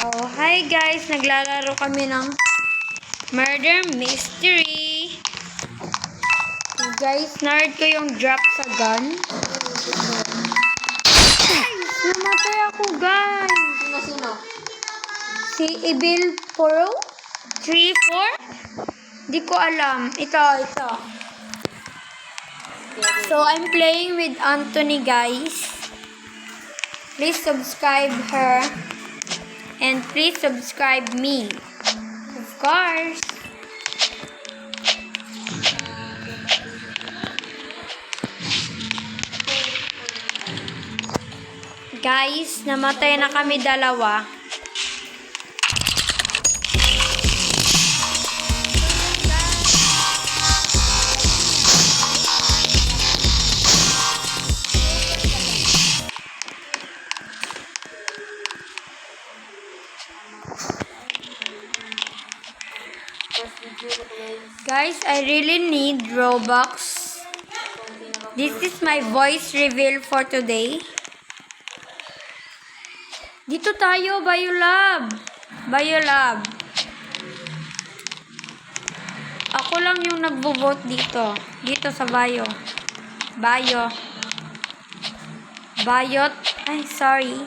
Oh, hi guys! Naglalaro kami ng Murder Mystery. Guys, nerd ko yung drop sa gun. Guys, namatay ako guys! Sino? Si Evil Pro? 3-4? Di ko alam. Ito. So, I'm playing with Anthony guys. Please subscribe her. And please subscribe me. Of course. Guys, namatay na kami dalawa. Guys, I really need Robux. This is my voice reveal for today. Dito tayo, Biolab. Ako lang yung nagvo-vote dito. Dito sa Bayot. Ay, sorry.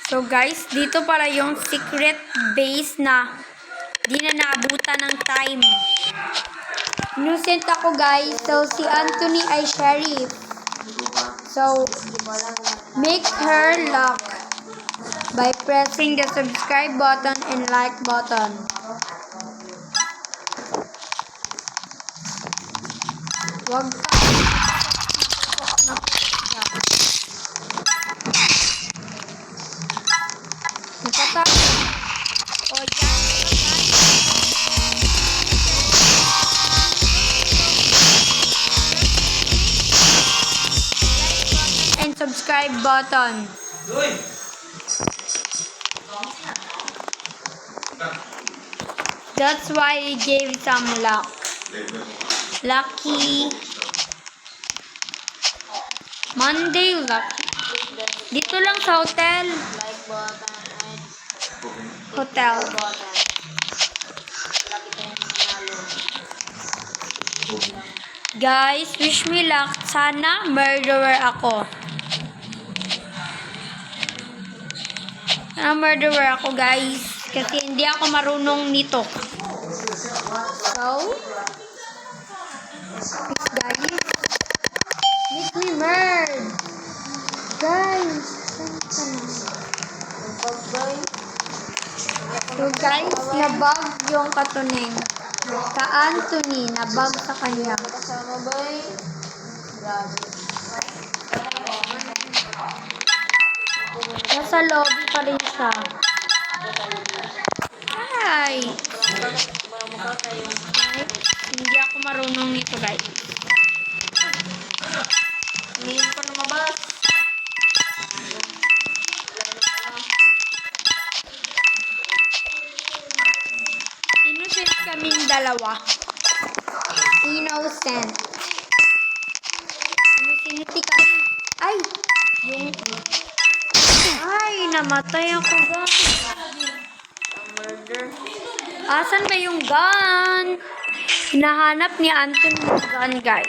So guys, dito pala yung secret base na di na naabutan ng time. Innocent ako guys. So si Anthony ay sheriff. So make her luck by pressing the subscribe button and like button. Wag and subscribe button. That's why I gave some luck. Lucky Monday lucky. Dito lang sa hotel. Like button and Hotel. button. Lagi tayong manalo. Guys, wish me luck. Sana murderer ako. Murderer ako, guys. Kasi hindi ako marunong nito. So, please, guys. Make me murder. Guys, so guys, nabag yung katuning. Ka Anthony, nabag sa kanya. Kasama ba eh? Grabe. Nasa lobby pa rin siya. Hi! Mukha tayo. Hindi ako marunong nito, guys. Ngayon pa lumabas. Innocent kaming dalawa. Innocent kami. Ay! Ay, namatay ako, guys. Murder. Asan ba yung gun? Hinahanap ni Anthony yung gun, guys.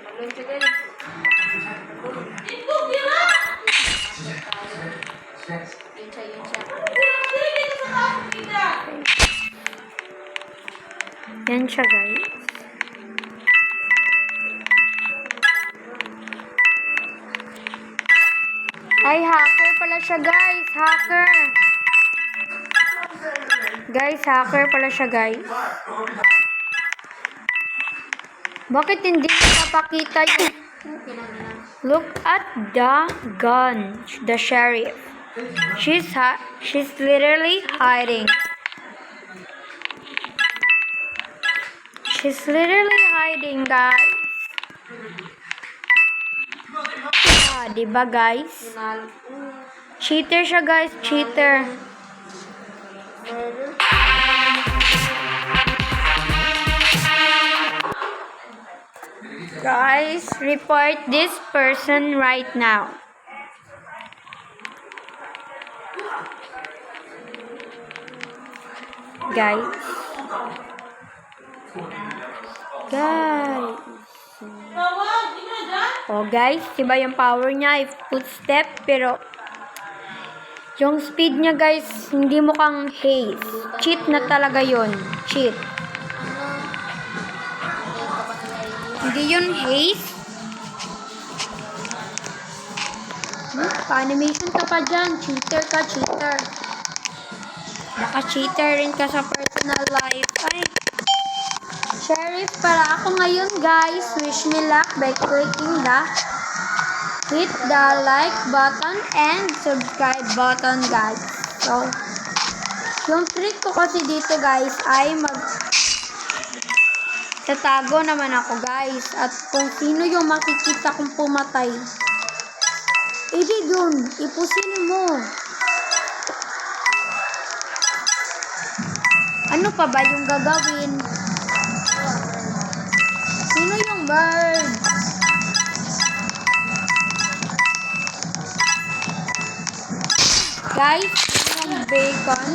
Magaling siya guys. Yun siya. Yan siya, guys. Ay, hacker pala siya, guys. Hacker. Guys, hacker pala siya, guys. Bakit hindi napakita yung... Look at the gun. The sheriff. She's literally hiding. She's literally hiding, guys. Diba, guys? Cheater siya, guys. Cheater. Murder. Guys, report this person right now. Guys. Guys. Oh guys, diba yung power niya, if footstep, pero yung speed niya guys, hindi mukhang haze. Cheat na talaga yun. Cheat. Hindi yun haze. Pa-animation ka pa dyan. Cheater ka, cheater. Baka cheater rin ka sa personal life. Ay. Sheriff, para ako ngayon guys. Wish me luck by clicking the hit the like button and subscribe button guys. So, yung trick ko kasi dito guys ay tatago naman ako guys. At kung sino yung makikita kong pumatay, edi dun, ipusin mo. Ano pa ba yung gagawin? Sino yung bird? Guys, yung bacon.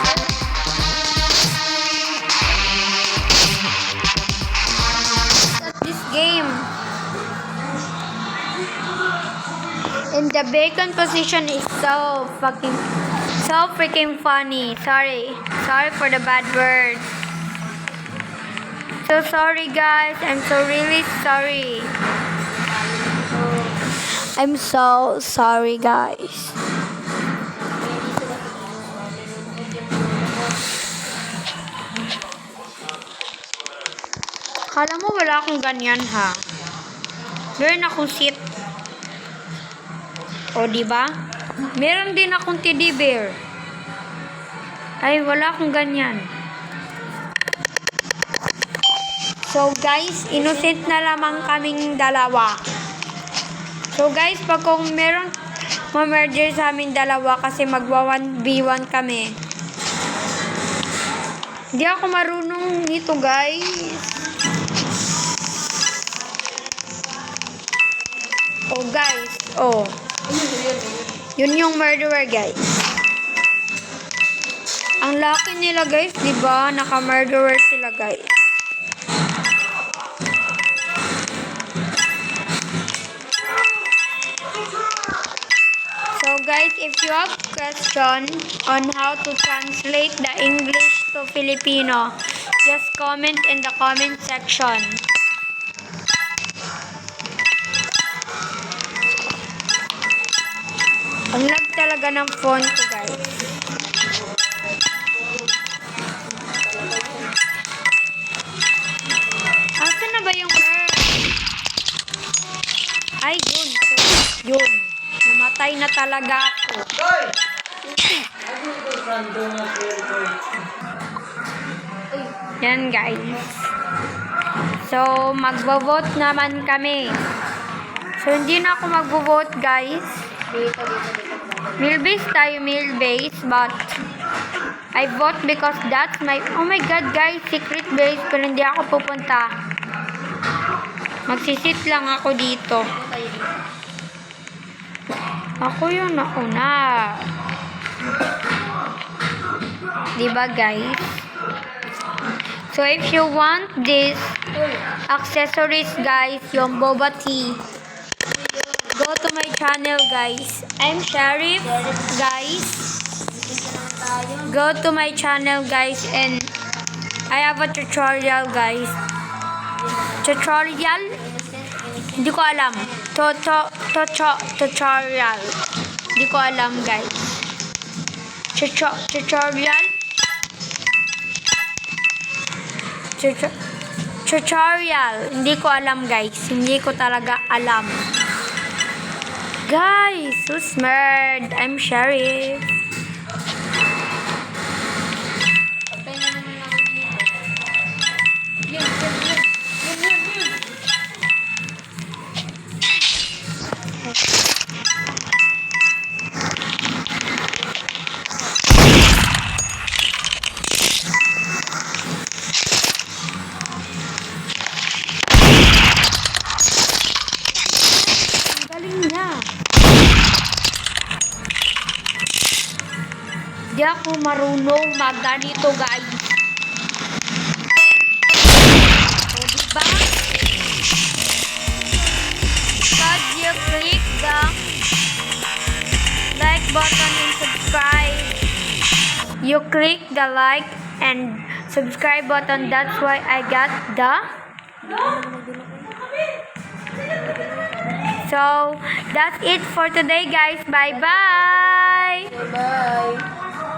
Hi! This game. And the bacon position is so freaking funny. Sorry for the bad words. So sorry guys, I'm so really sorry. I'm so sorry guys. Kala mo wala akong ganyan ha. Meron akong seat. O diba? Meron din akong teddy bear. Ay wala akong ganyan. So guys, innocent na lamang kaming dalawa. So guys, pag kung meron ma-merger sa aming dalawa kasi magwa 1v1 kami. Hindi ako marunong nito guys. Oh guys, oh. Yun yung murderer guys. Ang laki nila guys, di ba? Naka-murderer sila guys. So guys, if you have question on how to translate the English to Filipino, just comment in the comment section. Ang lag talaga ng phone ko guys. Asan na ba yung earth? Ay, yun. So, yun. Namatay na talaga ako. Yan guys. So, magbo-vote naman kami. So, hindi na ako magbo-vote guys. Meal-based tayo, meal-based. But, I vote because that's my... Oh my God guys, secret base. Pero hindi ako pupunta. Magsisit lang ako dito. Ako yung nauna. Diba guys? So if you want this accessories guys, yung boba tea, go to my channel guys. I'm Sheriff guys. Go to my channel guys and I have a tutorial guys. Tutorial? Hindi ko alam. Tutorial. Hindi ko alam guys. Tutorial? Tutorial. Hindi ko alam guys. Hindi ko talaga alam. Guys, so smart. I'm Sheriff. Di ako marunong magganito, guys. O, diba? Because you click the like button and subscribe. You click the like and subscribe button. That's why I got the... So, that's it for today, guys. Bye-bye! Bye.